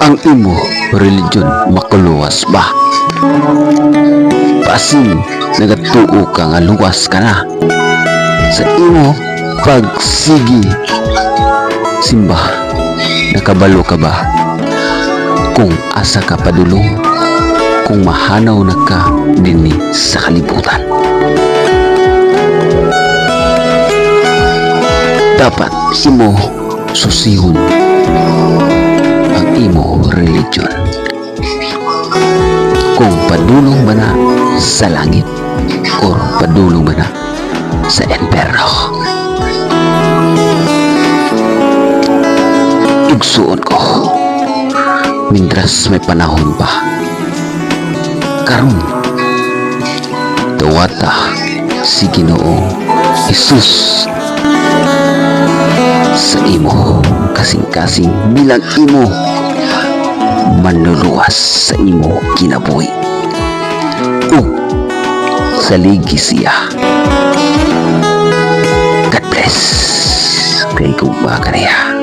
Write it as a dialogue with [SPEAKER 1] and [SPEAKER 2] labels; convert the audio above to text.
[SPEAKER 1] Ang imo religion makuluwas ba? Pasin nagatuo ka nga luwas ka na sa imo pagsigi simba. Nakabalo ka ba kung asa ka padulong, kung mahanaw na ka dinhi sa kalibutan? Dapat imo susihon ang imo religion, kung padulong ba na sa langit o padulong ba na sa impyerno. Igsuon ko, mindras may panahon pa, karon dawata si Ginoong Hesus sa imo kasing-kasing bilang imo manluluwas sa imo kinabuhi o saligi siya. God bless kay kung ba kaniya.